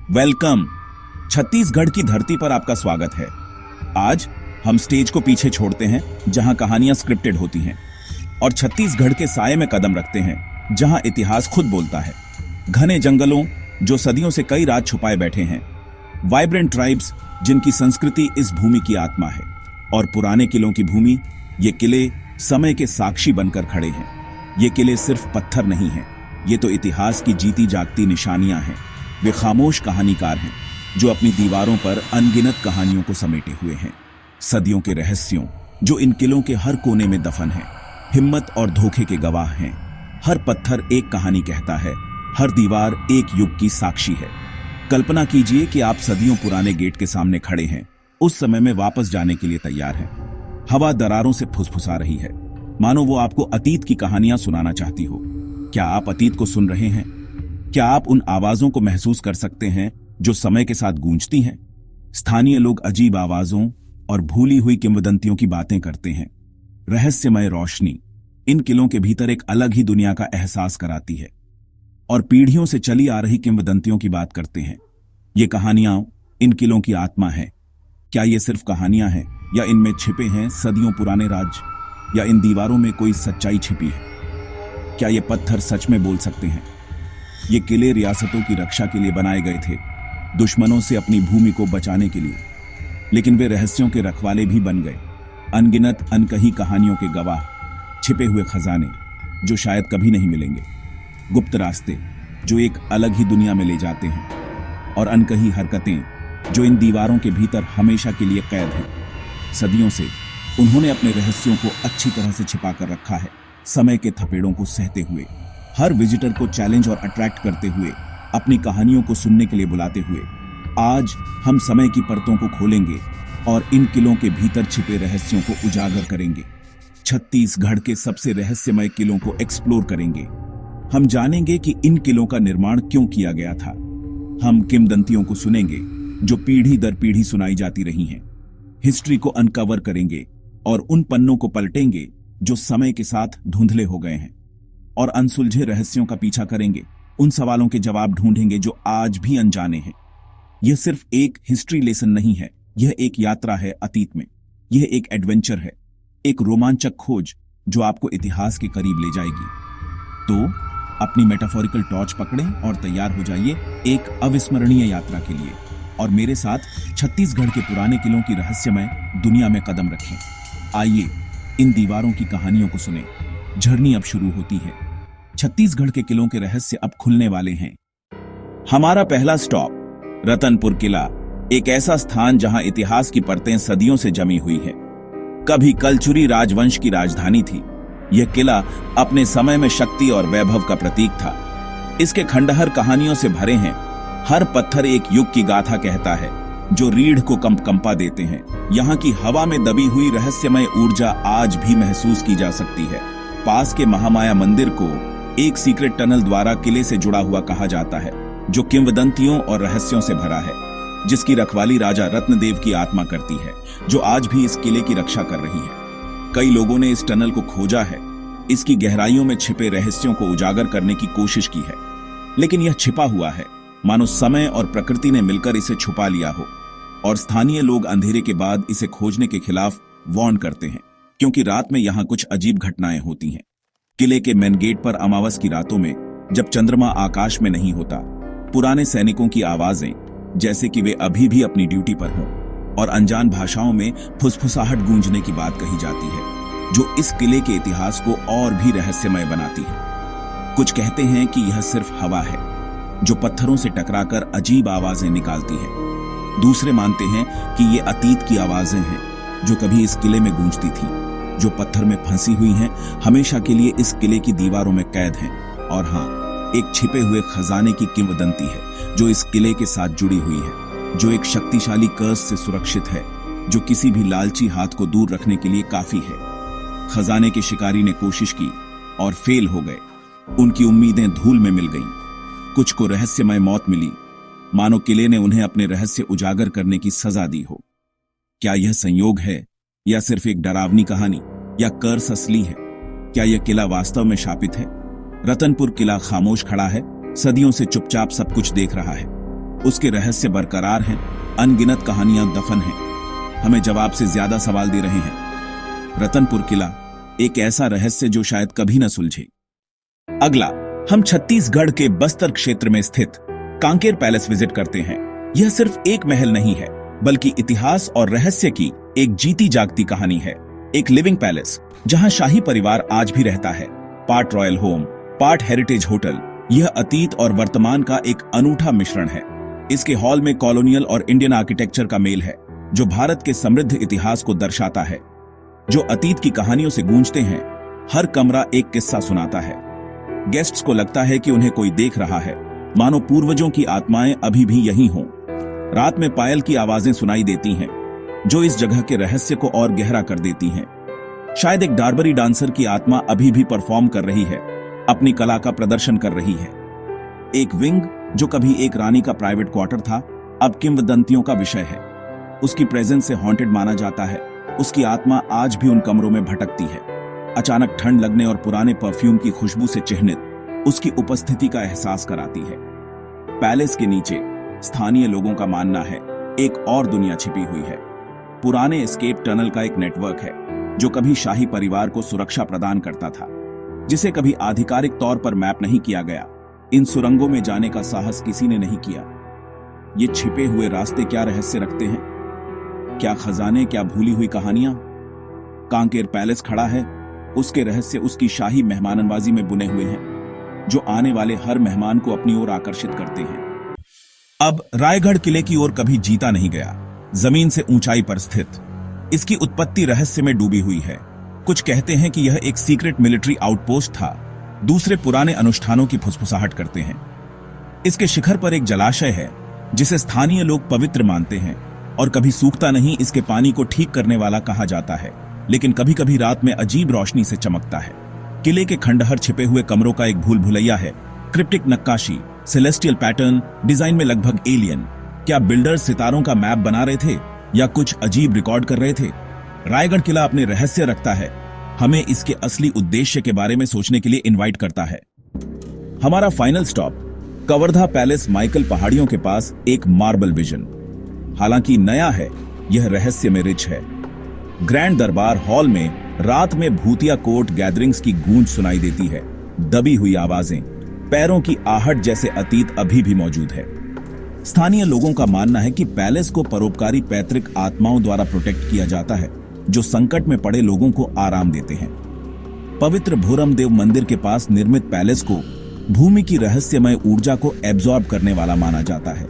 Welcome. Chhattisgarh की धरती पर आपका स्वागत है। आज हम स्टेज को पीछे छोड़ते हैं जहां कहानियां स्क्रिप्टेड होती हैं और छत्तीसगढ़ के साये में कदम रखते हैं जहां इतिहास खुद बोलता है। घने जंगलों जो सदियों से कई राज छुपाए बैठे हैं, वाइब्रेंट ट्राइब्स जिनकी संस्कृति इस भूमि की आत्मा है, और पुराने किलों की भूमि। ये किले समय के साक्षी बनकर खड़े हैं। ये किले सिर्फ पत्थर नहीं हैं, ये तो इतिहास की जीती जागती निशानियां हैं। वे खामोश कहानीकार हैं जो अपनी दीवारों पर अनगिनत कहानियों को समेटे हुए हैं, सदियों के रहस्यों जो इन किलों के हर कोने में दफन हैं, हिम्मत और धोखे के गवाह हैं। हर पत्थर एक कहानी कहता है, हर दीवार एक युग की साक्षी है। कल्पना कीजिए कि आप सदियों पुराने गेट के सामने खड़े हैं, उस समय में वापस जाने के लिए तैयार हैं। हवा दरारों से फुसफुसा रही है, मानो वो आपको अतीत की कहानियां सुनाना चाहती हो। क्या आप अतीत को सुन रहे हैं? क्या आप उन आवाजों को महसूस कर सकते हैं जो समय के साथ गूंजती हैं? स्थानीय लोग अजीब आवाजों और भूली हुई किंवदंतियों की बातें करते हैं। रहस्यमय रोशनी इन किलों के भीतर एक अलग ही दुनिया का एहसास कराती है और पीढ़ियों से चली आ रही किंवदंतियों की बात करते हैं। ये कहानियां इन किलों की आत्मा है। क्या ये सिर्फ कहानियां हैं या इनमें छिपे हैं सदियों पुराने राज, या इन दीवारों में कोई सच्चाई छिपी है? क्या ये पत्थर सच में बोल सकते हैं? ये किले रियासतों की रक्षा के लिए बनाए गए थे, दुश्मनों से अपनी भूमि को बचाने के लिए, लेकिन वे रहस्यों के रखवाले भी बन गए। अनगिनत अनकही कहानियों के गवाह, छिपे हुए खजाने जो शायद कभी नहीं मिलेंगे, गुप्त रास्ते जो एक अलग ही दुनिया में ले जाते हैं, और अनकही हरकतें जो इन दीवारों के भीतर हमेशा के लिए कैद हैं। सदियों से उन्होंने अपने रहस्यों को अच्छी तरह से छिपा कर रखा है, समय के थपेड़ों को सहते हुए, हर विजिटर को चैलेंज और अट्रैक्ट करते हुए, अपनी कहानियों को सुनने के लिए बुलाते हुए। आज हम समय की परतों को खोलेंगे और इन किलों के भीतर छिपे रहस्यों को उजागर करेंगे। छत्तीसगढ़ के सबसे रहस्यमय किलों को एक्सप्लोर करेंगे। हम जानेंगे कि इन किलों का निर्माण क्यों किया गया था। हम किंवदंतियों को सुनेंगे जो पीढ़ी दर पीढ़ी सुनाई जाती रही हैं। हिस्ट्री को अनकवर करेंगे और उन पन्नों को पलटेंगे जो समय के साथ धुंधले हो गए हैं, और अनसुलझे रहस्यों का पीछा करेंगे। उन सवालों के जवाब ढूंढेंगे जो आज भी अनजाने हैं। यह सिर्फ एक हिस्ट्री लेसन नहीं है, यह एक यात्रा है अतीत में। यह एक एडवेंचर है, एक रोमांचक खोज जो आपको इतिहास के करीब ले जाएगी। तो अपनी मेटाफोरिकल टॉर्च पकड़ें और तैयार हो जाइए एक अविस्मरणीय यात्रा के लिए, और मेरे साथ छत्तीसगढ़ के पुराने किलों की रहस्यमय दुनिया में कदम रखें। आइए इन दीवारों की कहानियों को सुनें। जर्नी अब शुरू होती है। छत्तीसगढ़ के किलों के रहस्य अब खुलने वाले हैं। हमारा पहला स्टॉप रतनपुर किला, एक ऐसा स्थान जहां इतिहास की परतें सदियों से जमी हुई है। कभी कलचुरी राजवंश की राजधानी थी। यह किला अपने समय में शक्ति और वैभव का प्रतीक था। इसके खंडहर कहानियों से भरे हैं। हर पत्थर एक युग की गाथा कहता है जो रीढ़ को कंपा देते हैं। यहाँ की हवा में दबी हुई रहस्यमय ऊर्जा आज भी महसूस की जा सकती है। पास के महामाया मंदिर को एक सीक्रेट टनल द्वारा किले से जुड़ा हुआ कहा जाता है, जो किंवदंतियों और रहस्यों से भरा है, जिसकी रखवाली राजा रत्नदेव की आत्मा करती है, जो आज भी इस किले की रक्षा कर रही है। कई लोगों ने इस टनल को खोजा है, इसकी गहराइयों में छिपे रहस्यों को उजागर करने की कोशिश की है, लेकिन यह छिपा हुआ है, मानो समय और प्रकृति ने मिलकर इसे छुपा लिया हो। और स्थानीय लोग अंधेरे के बाद इसे खोजने के खिलाफ वार्न करते हैं, क्योंकि रात में यहाँ कुछ अजीब घटनाएं होती हैं। किले के मेन गेट पर अमावस की रातों में, जब चंद्रमा आकाश में नहीं होता, पुराने सैनिकों की आवाजें, जैसे कि वे अभी भी अपनी ड्यूटी पर हों, और अनजान भाषाओं में फुसफुसाहट गूंजने की बात कही जाती है, जो इस किले के इतिहास को और भी रहस्यमय बनाती है। कुछ कहते हैं कि यह सिर्फ हवा है जो पत्थरों से टकराकर अजीब आवाजें निकालती है। दूसरे मानते हैं कि ये अतीत की आवाजें हैं जो कभी इस किले में गूंजती थी, जो पत्थर में फंसी हुई हैं, हमेशा के लिए इस किले की दीवारों में कैद हैं। और हाँ, एक छिपे हुए खजाने की किंवदंती है जो इस किले के साथ जुड़ी हुई है, जो एक शक्तिशाली कर्स से सुरक्षित है, जो किसी भी लालची हाथ को दूर रखने के लिए काफी है। खजाने के शिकारी ने कोशिश की और फेल हो गए। उनकी उम्मीदें धूल में मिल गईं। कुछ को रहस्यमय मौत मिली, मानो किले ने उन्हें अपने रहस्य उजागर करने की सजा दी हो। क्या यह संयोग है या सिर्फ एक डरावनी कहानी, या कर्स असली है? क्या यह किला वास्तव में शापित है? रतनपुर किला खामोश खड़ा है, सदियों से चुपचाप सब कुछ देख रहा है। उसके रहस्य बरकरार हैं, अनगिनत कहानियां दफन हैं, हमें जवाब से ज्यादा सवाल दे रहे हैं। रतनपुर किला एक ऐसा रहस्य जो शायद कभी न सुलझे। अगला, हम छत्तीसगढ़ के बस्तर क्षेत्र में स्थित कांकेर पैलेस विजिट करते हैं। यह सिर्फ एक महल नहीं है, बल्कि इतिहास और रहस्य की एक जीती जागती कहानी है। एक लिविंग पैलेस जहां शाही परिवार आज भी रहता है, part royal home, part heritage hotel. यह अतीत और वर्तमान का एक अनूठा मिश्रण है। इसके हॉल में कॉलोनियल और इंडियन आर्किटेक्चर का मेल है, जो भारत के समृद्ध इतिहास को दर्शाता है। जो अतीत की कहानियों से गूंजते हैं, हर कमरा एक किस्सा सुनाता है। गेस्ट्स को लगता है कि उन्हें कोई देख रहा है, मानो पूर्वजों की आत्माएं अभी भी यहीं हों। रात में पायल की आवाजें सुनाई देती हैं, जो इस जगह के रहस्य को और गहरा कर देती हैं। शायद एक डार्बरी डांसर की आत्मा अभी भी परफॉर्म कर रही है, अपनी कला का प्रदर्शन कर रही है। एक विंग जो कभी एक रानी का प्राइवेट क्वार्टर था, अब किंवदंतियों का विषय है। उसकी प्रेजेंस से हॉन्टेड माना जाता है। उसकी आत्मा आज भी उन कमरों में भटकती है। अचानक ठंड लगने और पुराने परफ्यूम की खुशबू से चिह्नित उसकी उपस्थिति का एहसास कराती है। पैलेस के नीचे स्थानीय लोगों का मानना है एक और दुनिया छिपी हुई है। पुराने एस्केप टनल का एक नेटवर्क है, जो कभी शाही परिवार को सुरक्षा प्रदान करता था, जिसे कभी आधिकारिक तौर पर मैप नहीं किया गया। इन सुरंगों में जाने का साहस किसी ने नहीं किया। ये छिपे हुए रास्ते क्या रहस्य रखते हैं? क्या खजाने, क्या भूली हुई कहानियां? कांकेर पैलेस खड़ा है, उसके रहस्य उसकी शाही मेहमाननवाजी में बुने हुए हैं, जो आने वाले हर मेहमान को अपनी ओर आकर्षित करते हैं। अब रायगढ़ किले की ओर कभी जीता नहीं गया, जमीन से ऊंचाई पर स्थित। इसकी उत्पत्ति रहस्य में डूबी हुई है। कुछ कहते हैं कि यह एक सीक्रेट मिलिट्री आउटपोस्ट था, दूसरे पुराने अनुष्ठानों की फुसफुसाहट करते हैं। इसके शिखर पर एक जलाशय है, जिसे स्थानीय लोग पवित्र मानते हैं और कभी सूखता नहीं। इसके पानी को ठीक करने वाला कहा जाता है, लेकिन कभी कभी रात में अजीब रोशनी से चमकता है। किले के खंडहर छिपे हुए कमरों का एक भूल भुलैया है। क्रिप्टिक नक्काशी, सेलेस्टियल पैटर्न, डिजाइन में लगभग एलियन। क्या बिल्डर्स सितारों का मैप बना रहे थे या कुछ अजीब रिकॉर्ड कर रहे थे? रायगढ़ किला अपने रहस्य रखता है, हमें इसके असली उद्देश्य के बारे में सोचने के लिए इनवाइट करता है। हमारा final stop Kawardha palace, Michael पहाड़ियों के पास एक मार्बल विजन। हालांकि नया है, यह रहस्य में रिच है। ग्रैंड दरबार हॉल में रात में भूतिया कोर्ट गैदरिंग्स की गूंज सुनाई देती है। दबी हुई आवाजें, पैरों की आहट जैसे अतीत अभी भी मौजूद है। स्थानीय लोगों का मानना है कि पैलेस को परोपकारी पैतृक आत्माओं द्वारा प्रोटेक्ट किया जाता है, जो संकट में पड़े लोगों को आराम देते हैं। पवित्र भूरमदेव मंदिर के पास निर्मित पैलेस को भूमि की रहस्यमय ऊर्जा को एब्जॉर्ब करने वाला माना जाता है।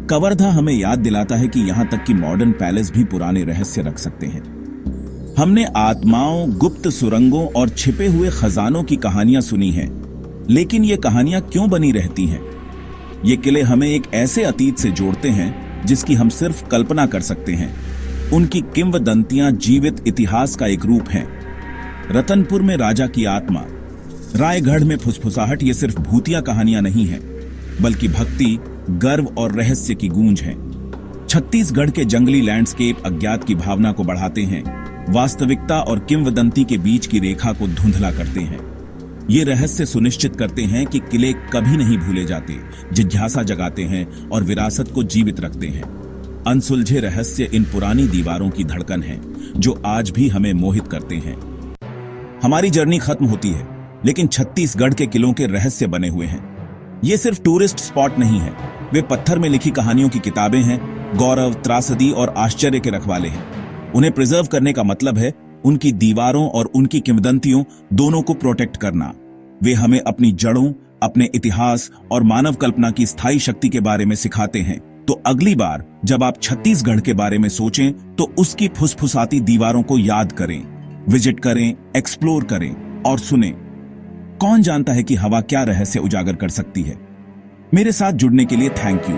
कवर्धा हमें याद दिलाता है कि यहां तक कि मॉडर्न पैलेस भी पुराने रहस्य रख सकते हैं। हमने आत्माओं, गुप्त सुरंगों और छिपे हुए खजानों की कहानियां सुनी हैं, लेकिन ये कहानियां क्यों बनी रहती हैं? ये किले हमें एक ऐसे अतीत से जोड़ते हैं जिसकी हम सिर्फ कल्पना कर सकते हैं। उनकी किंवदंतियां जीवित इतिहास का एक रूप हैं। रतनपुर में राजा की आत्मा, रायगढ़ में फुसफुसाहट, ये सिर्फ भूतिया कहानियां नहीं हैं, बल्कि भक्ति, गर्व और रहस्य की गूंज है। छत्तीसगढ़ के जंगली लैंडस्केप अज्ञात की भावना को बढ़ाते हैं, वास्तविकता और किंवदंती के बीच की रेखा को धुंधला करते हैं। ये रहस्य सुनिश्चित करते हैं कि किले कभी नहीं भूले जाते, जिज्ञासा जगाते हैं और विरासत को जीवित रखते हैं। अनसुलझे रहस्य इन पुरानी दीवारों की धड़कन है, जो आज भी हमें मोहित करते हैं। हमारी जर्नी खत्म होती है, लेकिन छत्तीसगढ़ के किलों के रहस्य बने हुए हैं। ये सिर्फ टूरिस्ट स्पॉट नहीं है, वे पत्थर में लिखी कहानियों की किताबें हैं, गौरव, त्रासदी और आश्चर्य के रखवाले हैं। उन्हें प्रिजर्व करने का मतलब है उनकी दीवारों और उनकी किंवदंतियों दोनों को प्रोटेक्ट करना। वे हमें अपनी जड़ों, अपने इतिहास और मानव कल्पना की स्थायी शक्ति के बारे में सिखाते हैं। तो अगली बार जब आप छत्तीसगढ़ के बारे में सोचें, तो उसकी फुसफुसाती दीवारों को याद करें, विजिट करें, एक्सप्लोर करें और सुनें। कौन जानता है कि हवा क्या रहस्य उजागर कर सकती है। मेरे साथ जुड़ने के लिए थैंक यू।